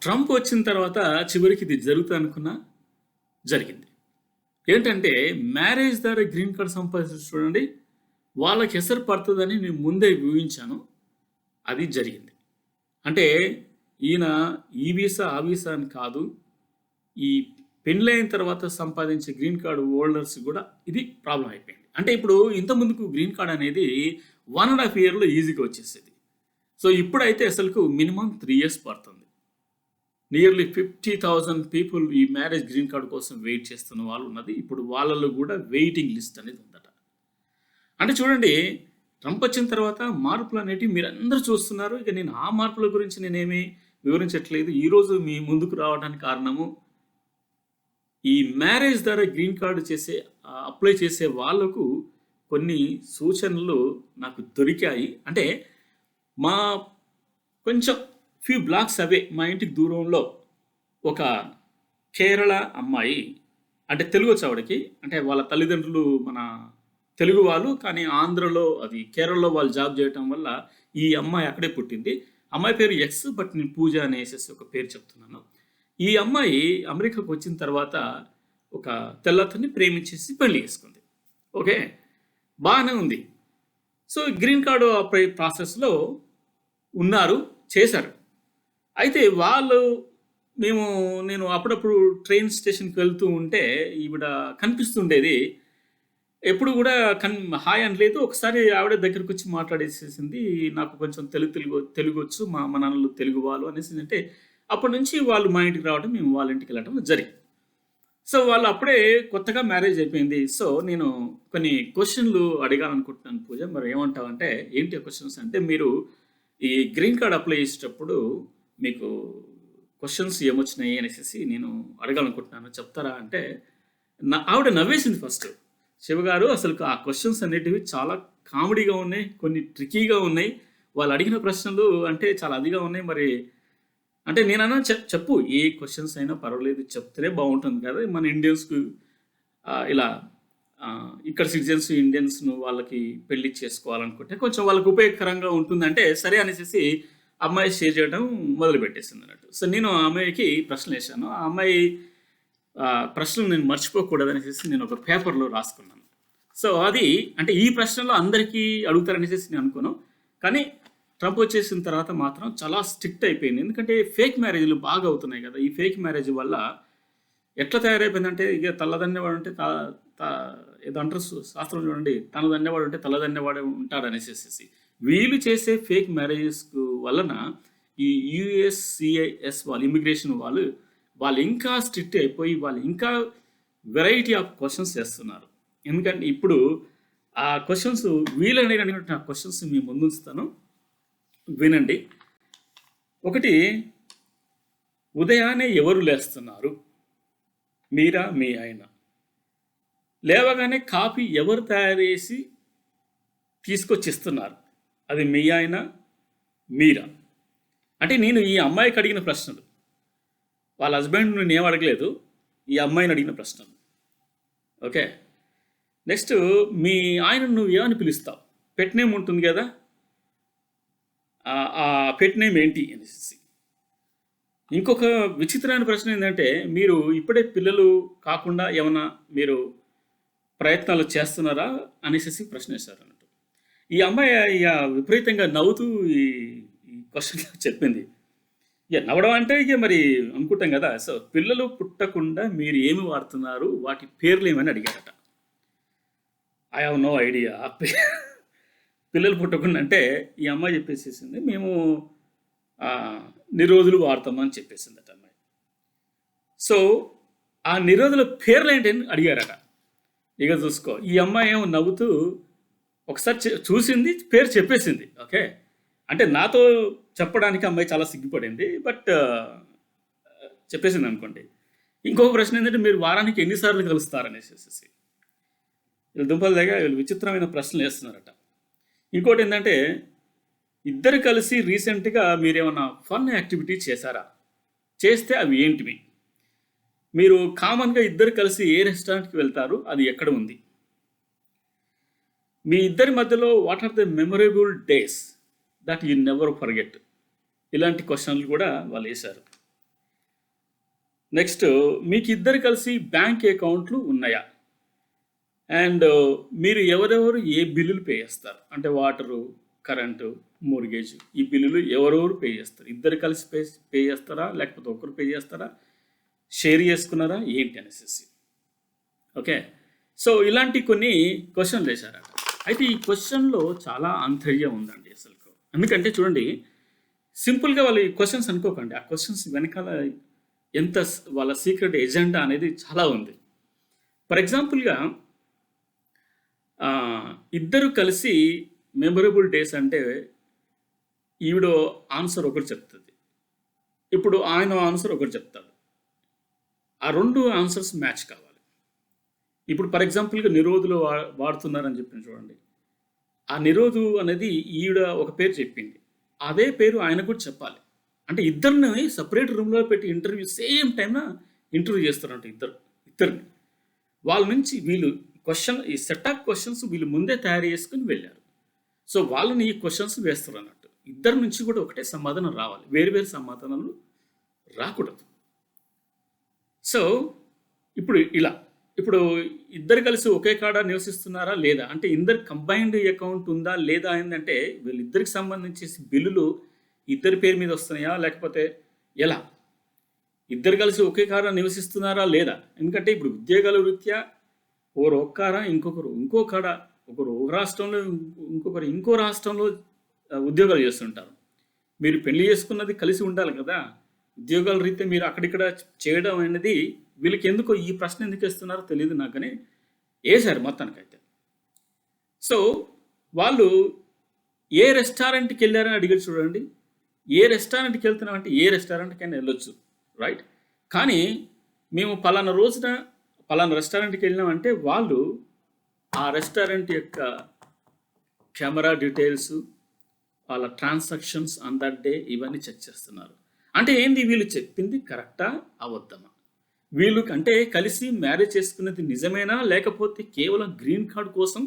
Trump వచ్చిన తర్వాత చివరికి ఇది జరుగుతుంది అనుకున్నా జరిగింది. ఏంటంటే మ్యారేజ్ ద్వారా గ్రీన్ కార్డ్ సంపాదించి చూడండి, వాళ్ళకి ఎసరు పడుతుందని నేను ముందే ఊహించాను. అది జరిగింది. అంటే ఈయన ఈ వీసా ఆ వీసా అని కాదు, ఈ పెళ్ళైన తర్వాత సంపాదించే గ్రీన్ కార్డు హోల్డర్స్ కూడా ఇది ప్రాబ్లం అయిపోయింది. అంటే ఇప్పుడు ఇంత ముందుకు గ్రీన్ కార్డ్ అనేది 1.5 ఇయర్లో ఈజీగా వచ్చేసేది. సో ఇప్పుడైతే అసలుకు మినిమం 3 ఇయర్స్ పడుతుంది. నియర్లీ 50,000 పీపుల్ ఈ మ్యారేజ్ గ్రీన్ కార్డు కోసం వెయిట్ చేస్తున్న వాళ్ళు ఉన్నది. ఇప్పుడు వాళ్ళలో కూడా వెయిటింగ్ లిస్ట్ అనేది ఉందట. అంటే చూడండి, ట్రంప్ వచ్చిన తర్వాత మార్పులు అనేటివి మీరందరూ చూస్తున్నారు. ఇక నేను ఆ మార్పుల గురించి నేనేమి వివరించట్లేదు. ఈరోజు మీ ముందుకు రావడానికి కారణము ఈ మ్యారేజ్ ద్వారా గ్రీన్ కార్డు అప్లై చేసే వాళ్ళకు కొన్ని సూచనలు నాకు దొరికాయి. అంటే మా కొంచెం ఫ్యూ బ్లాక్స్ అవే మా ఇంటికి దూరంలో ఒక కేరళ అమ్మాయి, అంటే తెలుగు వచ్చావిడకి, అంటే వాళ్ళ తల్లిదండ్రులు మన తెలుగు వాళ్ళు, కానీ ఆంధ్రలో అది కేరళలో వాళ్ళు జాబ్ చేయటం వల్ల ఈ అమ్మాయి అక్కడే పుట్టింది. అమ్మాయి పేరు ఎక్స్, బట్ నేను పూజ అనేసి ఒక పేరు చెప్తున్నాను. ఈ అమ్మాయి అమెరికాకు వచ్చిన తర్వాత ఒక తెల్లతని ప్రేమించేసి పెళ్లి చేసుకుంది. ఓకే, బాగానే ఉంది. సో గ్రీన్ కార్డు అప్లై ప్రాసెస్లో ఉన్నారు, చేశారు. అయితే నేను అప్పుడప్పుడు ట్రైన్ స్టేషన్కి వెళ్తూ ఉంటే ఈవిడ కనిపిస్తుండేది. ఎప్పుడు కూడా హాయ్ అని లేదు. ఒకసారి ఆవిడ దగ్గరికి వచ్చి మాట్లాడేసేసింది, నాకు కొంచెం తెలుగు వచ్చు, మా అమ్మ నాన్నలు తెలుగు వాళ్ళు అనేసి. అంటే అప్పటి నుంచి వాళ్ళు మా ఇంటికి రావడం, మేము వాళ్ళ ఇంటికి వెళ్ళడం జరిగింది. సో వాళ్ళు అప్పుడే కొత్తగా మ్యారేజ్ అయిపోయింది. సో నేను కొన్ని క్వశ్చన్లు అడగాలనుకుంటున్నాను పూజ. మరి ఏమంటావు అంటే, ఏంటి ఆ క్వశ్చన్స్ అంటే, మీరు ఈ గ్రీన్ కార్డ్ అప్లై చేసేటప్పుడు మీకు క్వశ్చన్స్ ఏమొచ్చినాయి అనేసి నేను అడగాలనుకుంటున్నాను, చెప్తారా అంటే ఆవిడ నవ్వేసింది ఫస్ట్. శివగారు, అసలు ఆ క్వశ్చన్స్ అనేటివి చాలా కామెడీగా ఉన్నాయి, కొన్ని ట్రికీగా ఉన్నాయి. వాళ్ళు అడిగిన ప్రశ్నలు అంటే చాలా అదిగా ఉన్నాయి. మరి అంటే నేనన్నా చెప్పు, ఏ క్వశ్చన్స్ అయినా పర్వాలేదు, చెప్తేనే బాగుంటుంది కదా. మన ఇండియన్స్కు ఇలా ఇక్కడ సిటిజన్స్ ఇండియన్స్ను వాళ్ళకి పెళ్లి చేసుకోవాలనుకుంటే కొంచెం వాళ్ళకి ఉపయోగకరంగా ఉంటుందంటే సరే అనేసి అమ్మాయి షేర్ చేయడం మొదలుపెట్టేసింది అన్నట్టు. సో నేను ఆ అమ్మాయికి ప్రశ్నలు వేశాను. ఆ అమ్మాయి ప్రశ్నలు నేను మర్చిపోకూడదు అనేసి నేను ఒక పేపర్లో రాసుకున్నాను. సో అది అంటే ఈ ప్రశ్నలో అందరికీ అడుగుతారనేసి నేను అనుకోను, కానీ ట్రంప్ వచ్చేసిన తర్వాత మాత్రం చాలా స్ట్రిక్ట్ అయిపోయింది. ఎందుకంటే ఫేక్ మ్యారేజ్లు బాగా అవుతున్నాయి కదా. ఈ ఫేక్ మ్యారేజ్ వల్ల ఎట్లా తయారైపోయిందంటే, ఇక తల్లదన్నేవాడు అంటే ఏదో అంటారు శాస్త్రం చూడండి, తనదన్నేవాడు అంటే తల్లదన్నేవాడు ఉంటాడు అనేసి. వీళ్ళు చేసే ఫేక్ మ్యారేజెస్ వలన ఈ USCIS వాళ్ళు, ఇమిగ్రేషన్ వాళ్ళు ఇంకా స్ట్రిక్ట్ అయిపోయి వాళ్ళు ఇంకా వెరైటీ ఆఫ్ క్వశ్చన్స్ చేస్తున్నారు. ఎందుకంటే ఇప్పుడు ఆ క్వశ్చన్స్ వీళ్ళని అడిగినట్టు ఆ క్వశ్చన్స్ మీ ముందు ఉంచుతాను, వినండి. ఒకటి, ఉదయాన్నే ఎవరు లేస్తున్నారు, మీరా మీ ఆయన? లేవగానే కాఫీ ఎవరు తయారు చేసి తీసుకొచ్చి ఇస్తున్నారు, అది మీ ఆయన మీరా? అంటే నేను ఈ అమ్మాయికి అడిగిన ప్రశ్నలు, వాళ్ళ హస్బెండ్ నేను ఏం అడగలేదు, ఈ అమ్మాయిని అడిగిన ప్రశ్నలు. ఓకే, నెక్స్ట్, మీ ఆయన నువ్వు ఏమని పిలుస్తావు? పెట్ నేమ్ ఉంటుంది కదా, ఆ పెట్ నేమ్ ఏంటి అనేసి. ఇంకొక విచిత్రమైన ప్రశ్న ఏంటంటే, మీరు ఇప్పుడే పిల్లలు కాకుండా ఏమైనా మీరు ప్రయత్నాలు చేస్తున్నారా అనేసి ప్రశ్న వేశారు అన్నట్టు. ఈ అమ్మాయి ఇక విపరీతంగా నవ్వుతూ ఈ క్వశ్చన్ చెప్పింది. ఇక నవ్వడం అంటే ఇక మరి అనుకుంటాం కదా. సో పిల్లలు పుట్టకుండా మీరు ఏమి వాడుతున్నారు, వాటి పేర్లు ఏమని అడిగారట. I have no idea. పిల్లలు పుట్టకుండా అంటే ఈ అమ్మాయి చెప్పేసేసింది, మేము నిరోధులు వాడతామని చెప్పేసిందట అమ్మాయి. సో ఆ నిరోధుల పేర్లు ఏంటని అడిగారట. ఇక చూసుకో, ఈ అమ్మాయి ఏమో నవ్వుతూ ఒకసారి చూసింది, పేరు చెప్పేసింది. ఓకే, అంటే నాతో చెప్పడానికి అమ్మాయి చాలా సిగ్గుపడింది, బట్ చెప్పేసింది అనుకోండి. ఇంకొక ప్రశ్న ఏంటంటే, మీరు వారానికి ఎన్నిసార్లు కలుస్తారనేసి. వీళ్ళు దుంపల దగ్గర వీళ్ళు విచిత్రమైన ప్రశ్నలు వేస్తున్నారట. ఇంకోటి ఏంటంటే, ఇద్దరు కలిసి రీసెంట్గా మీరేమన్నా ఫన్ యాక్టివిటీ చేశారా, చేస్తే అవి ఏంటివి? మీరు కామన్గా ఇద్దరు కలిసి ఏ రెస్టారెంట్కి వెళ్తారు, అది ఎక్కడ ఉంది? మీ ఇద్దరి మధ్యలో what are the memorable days that you never forget? ఇలాంటి క్వశ్చన్లు కూడా వాళ్ళు వేశారు. నెక్స్ట్, మీకు ఇద్దరు కలిసి బ్యాంక్ అకౌంట్లు ఉన్నాయా? అండ్ మీరు ఎవరెవరు ఏ బిల్లులు పే చేస్తారు? అంటే వాటరు, కరెంటు, మోర్గేజ్, ఈ బిల్లులు ఎవరెవరు పే చేస్తారు? ఇద్దరు కలిసి పే చేస్తారా, లేకపోతే ఒకరు పే చేస్తారా, షేర్ చేసుకున్నారా ఏంటి అనేసి. ఓకే, సో ఇలాంటి కొన్ని క్వశ్చన్లు వేశారట. అయితే ఈ క్వశ్చన్లో చాలా ఆంతర్యం ఉందండి అసలు. ఎందుకంటే చూడండి, సింపుల్గా వాళ్ళు ఈ క్వశ్చన్స్ అనుకోకండి, ఆ క్వశ్చన్స్ వెనకాల ఎంత వాళ్ళ సీక్రెట్ ఎజెండా అనేది చాలా ఉంది. ఫర్ ఎగ్జాంపుల్గా ఇద్దరు కలిసి మెమరబుల్ డేస్ అంటే ఈవిడ ఆన్సర్ ఒకటి చెప్తుంది, ఇప్పుడు ఆయన ఆన్సర్ ఒకటి చెప్తాడు. ఆ రెండు ఆన్సర్స్ మ్యాచ్ కావాలి. ఇప్పుడు ఫర్ ఎగ్జాంపుల్గా నిరోధులు వాడుతున్నారని చెప్పిన చూడండి, ఆ నిరోధు అనేది ఈవిడ ఒక పేరు చెప్పింది, అదే పేరు ఆయన కూడా చెప్పాలి. అంటే ఇద్దరిని సపరేట్ రూమ్లో పెట్టి ఇంటర్వ్యూ సేమ్ టైంన ఇంటర్వ్యూ చేస్తారంట ఇద్దరిని. వాళ్ళ నుంచి వీళ్ళు ఈ సెట్ ఆఫ్ క్వశ్చన్స్ వీళ్ళు ముందే తయారు చేసుకుని వెళ్ళారు. సో వాళ్ళని ఈ క్వశ్చన్స్ వేస్తారు అన్నట్టు. ఇద్దరి నుంచి కూడా ఒకటే సమాధానం రావాలి, వేరు సమాధానాలు రాకూడదు. సో ఇప్పుడు ఇద్దరు కలిసి ఒకే కాడ నివసిస్తున్నారా లేదా, అంటే ఇద్దరు కంబైన్డ్ అకౌంట్ ఉందా లేదా ఏంటంటే వీళ్ళిద్దరికి సంబంధించి బిల్లులు ఇద్దరి పేరు మీద వస్తున్నాయా, లేకపోతే ఎలా? ఇద్దరు కలిసి ఒకే కాడ నివసిస్తున్నారా లేదా? ఎందుకంటే ఇప్పుడు ఉద్యోగాల రీత్యా ఒకరు ఒక కాడ, ఇంకొకరు ఇంకో కాడ, ఒకరు ఒక రాష్ట్రంలో, ఇంకొకరు ఇంకో రాష్ట్రంలో ఉద్యోగాలు చేస్తుంటారు. మీరు పెళ్లి చేసుకున్నది కలిసి ఉండాలి కదా. ఉద్యోగాల రీత్యా మీరు అక్కడిక్కడ చేయడం అనేది వీళ్ళకి ఎందుకో ఈ ప్రశ్న ఎందుకు వేస్తున్నారో తెలియదు నాకు, కానీ వేశారు మొత్తానికైతే. సో వాళ్ళు ఏ రెస్టారెంట్కి వెళ్ళారని అడిగారు చూడండి. ఏ రెస్టారెంట్కి వెళ్తున్నామంటే ఏ రెస్టారెంట్కైనా వెళ్ళొచ్చు, రైట్? కానీ మేము పలానా రోజున పలానా రెస్టారెంట్కి వెళ్ళినామంటే వాళ్ళు ఆ రెస్టారెంట్ యొక్క కెమెరా డీటెయిల్స్, వాళ్ళ ట్రాన్సాక్షన్స్ ఆన్ దట్ డే ఇవన్నీ చెక్ చేస్తున్నారు. అంటే ఏంది, వీళ్ళు చెప్పింది కరెక్టా అవద్దమా, వీళ్ళు అంటే కలిసి మ్యారేజ్ చేసుకున్నది నిజమేనా, లేకపోతే కేవలం గ్రీన్ కార్డ్ కోసం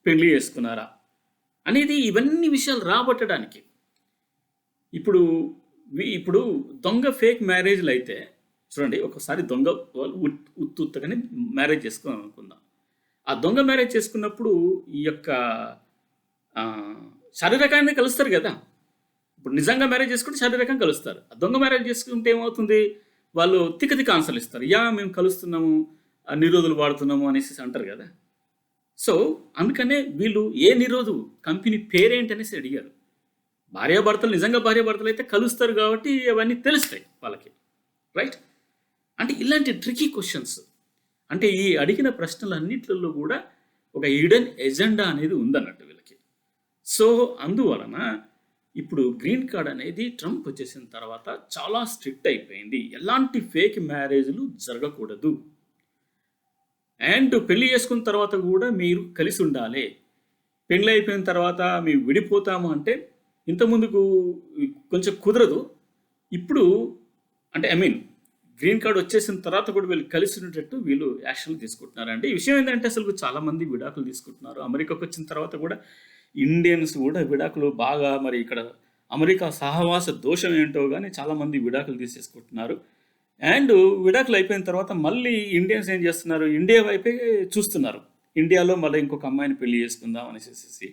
పెళ్లి చేసుకున్నారా అనేది ఇవన్నీ విషయాలు రాబట్టడానికి. ఇప్పుడు దొంగ ఫేక్ మ్యారేజ్లు అయితే చూడండి, ఒకసారి దొంగ వాళ్ళు ఉత్తుత్తగానే మ్యారేజ్ చేసుకోవాలని అనుకుందాం. ఆ దొంగ మ్యారేజ్ చేసుకున్నప్పుడు ఈ యొక్క శారీరకాన్ని కలుస్తారు కదా. ఇప్పుడు నిజంగా మ్యారేజ్ చేసుకుంటే శారీరకంగా కలుస్తారు. ఆ దొంగ మ్యారేజ్ చేసుకుంటే ఏమవుతుంది, వాళ్ళు తిక్క ఆన్సర్లు ఇస్తారు. మేము కలుస్తున్నాము, నిరోధులు వాడుతున్నాము అనేసి అంటారు కదా. సో అందుకనే వీళ్ళు ఏ నిరోధు కంపెనీ పేరేంటి అనేసి అడిగారు. భార్యాభర్తలు నిజంగా భార్యాభర్తలు అయితే కలుస్తారు కాబట్టి అవన్నీ తెలుస్తాయి వాళ్ళకి, రైట్? అంటే ఇలాంటి ట్రికీ క్వశ్చన్స్, అంటే ఈ అడిగిన ప్రశ్నలన్నింటిలో కూడా ఒక హిడెన్ ఎజెండా అనేది ఉందన్నట్టు వీళ్ళకి. సో అందువలన ఇప్పుడు గ్రీన్ కార్డ్ అనేది ట్రంప్ వచ్చేసిన తర్వాత చాలా స్ట్రిక్ట్ అయిపోయింది. ఎలాంటి ఫేక్ మ్యారేజ్లు జరగకూడదు. అండ్ పెళ్లి చేసుకున్న తర్వాత కూడా మీరు కలిసి ఉండాలి. పెళ్ళి అయిపోయిన తర్వాత మేము విడిపోతాము అంటే ఇంతకుముందుకు కొంచెం కుదరదు. ఇప్పుడు అంటే గ్రీన్ కార్డ్ వచ్చేసిన తర్వాత కూడా వీళ్ళు కలిసి ఉండేటట్టు వీళ్ళు యాక్షన్లు తీసుకుంటున్నారండి. ఈ విషయం ఏంటంటే అసలు చాలామంది విడాకులు తీసుకుంటున్నారు. అమెరికాకు వచ్చిన తర్వాత కూడా ఇండియన్స్ కూడా విడాకులు బాగా, మరి ఇక్కడ అమెరికా సహవాస దోషం ఏంటో కానీ చాలామంది విడాకులు తీసేసుకుంటున్నారు. అండ్ విడాకులు అయిపోయిన తర్వాత మళ్ళీ ఇండియన్స్ ఏం చేస్తున్నారు, ఇండియా వైపే చూస్తున్నారు. ఇండియాలో మళ్ళీ ఇంకొక అమ్మాయిని పెళ్లి చేసుకుందాం అనేసి.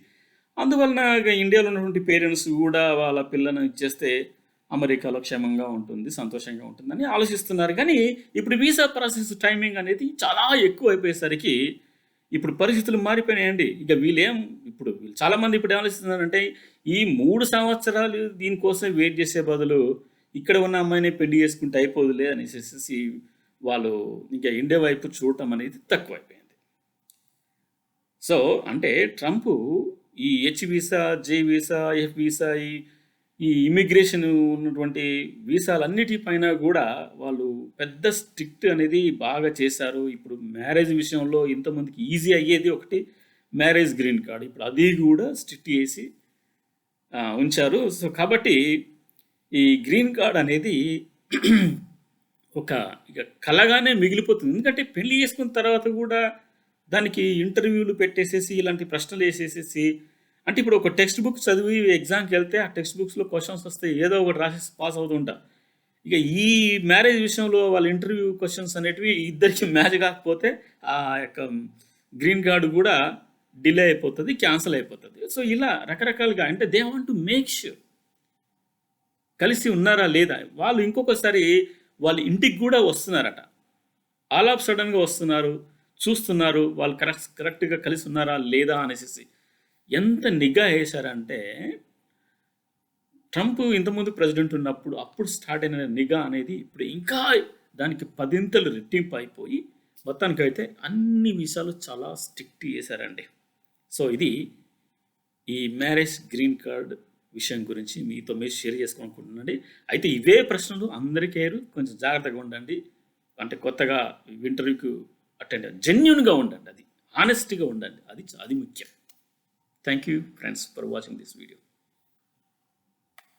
అందువలన ఇండియాలో ఉన్నటువంటి పేరెంట్స్ కూడా వాళ్ళ పిల్లను ఇచ్చేస్తే అమెరికాలో క్షేమంగా ఉంటుంది, సంతోషంగా ఉంటుందని ఆలోచిస్తున్నారు. కానీ ఇప్పుడు వీసా ప్రాసెస్ టైమింగ్ అనేది చాలా ఎక్కువ అయిపోయేసరికి ఇప్పుడు పరిస్థితులు మారిపోయినాయండి. ఇక వీళ్ళు చాలామంది ఇప్పుడు ఏమాలోచిస్తున్నారంటే ఈ 3 సంవత్సరాలు దీనికోసం వెయిట్ చేసే బదులు ఇక్కడ ఉన్న అమ్మాయిని పెళ్లి చేసుకుంటే అయిపోదులే అనేసి వాళ్ళు ఇంకా ఇండియా వైపు చూడటం అనేది తక్కువైపోయింది. సో అంటే ట్రంప్ ఈ H visa, J visa, F visa, ఈ ఇమిగ్రేషన్ ఉన్నటువంటి వీసాలన్నిటిపైన కూడా వాళ్ళు పెద్ద స్ట్రిక్ట్ అనేది బాగా చేశారు. ఇప్పుడు మ్యారేజ్ విషయంలో ఇంతమందికి ఈజీ అయ్యేది ఒకటి మ్యారేజ్ గ్రీన్ కార్డ్, ఇప్పుడు అది కూడా స్ట్రిక్ట్ చేసి ఉంచారు. సో కాబట్టి ఈ గ్రీన్ కార్డ్ అనేది ఇక కలగానే మిగిలిపోతుంది. ఎందుకంటే పెళ్లి చేసుకున్న తర్వాత కూడా దానికి ఇంటర్వ్యూలు పెట్టేసేసి ఇలాంటి ప్రశ్నలు వేసేసేసి, అంటే ఇప్పుడు ఒక టెక్స్ట్ బుక్ చదివి ఎగ్జామ్కి వెళ్తే ఆ టెక్స్ట్ బుక్స్లో క్వశ్చన్స్ వస్తే ఏదో ఒకటి రాసేసి పాస్ అవుతుంటా. ఇక ఈ మ్యారేజ్ విషయంలో వాళ్ళ ఇంటర్వ్యూ క్వశ్చన్స్ అనేటివి ఇద్దరికి మ్యాచ్ కాకపోతే ఆ యొక్క గ్రీన్ కార్డు కూడా డిలే అయిపోతుంది, క్యాన్సిల్ అయిపోతుంది. సో ఇలా రకరకాలుగా అంటే they want to make sure కలిసి ఉన్నారా లేదా. వాళ్ళు ఇంకొకసారి వాళ్ళ ఇంటికి కూడా వస్తున్నారట. ఆల్ ఆఫ్ సడన్గా వస్తున్నారు, చూస్తున్నారు వాళ్ళు కరెక్ట్గా కలిసి ఉన్నారా లేదా అనేసి. ఎంత నిఘా వేశారంటే ట్రంప్ ఇంతకుముందు ప్రెసిడెంట్ ఉన్నప్పుడు అప్పుడు స్టార్ట్ అయిన నిఘా అనేది ఇప్పుడు ఇంకా దానికి 10 రెట్టింపు అయిపోయి మొత్తానికైతే అన్ని విషయాలు చాలా స్ట్రిక్ట్ చేశారండి. సో ఇది ఈ మ్యారేజ్ గ్రీన్ కార్డ్ విషయం గురించి మీతో మీరు షేర్ చేసుకోవాలనుకుంటున్నాండి. అయితే ఇవే ప్రశ్నలు అందరికీ కొంచెం జాగ్రత్తగా ఉండండి. అంటే కొత్తగా ఇంటర్వ్యూకి అటెండ్ జెన్యున్గా ఉండండి, అది హానెస్ట్గా ఉండండి, అది ముఖ్యం. Thank you friends for watching this video.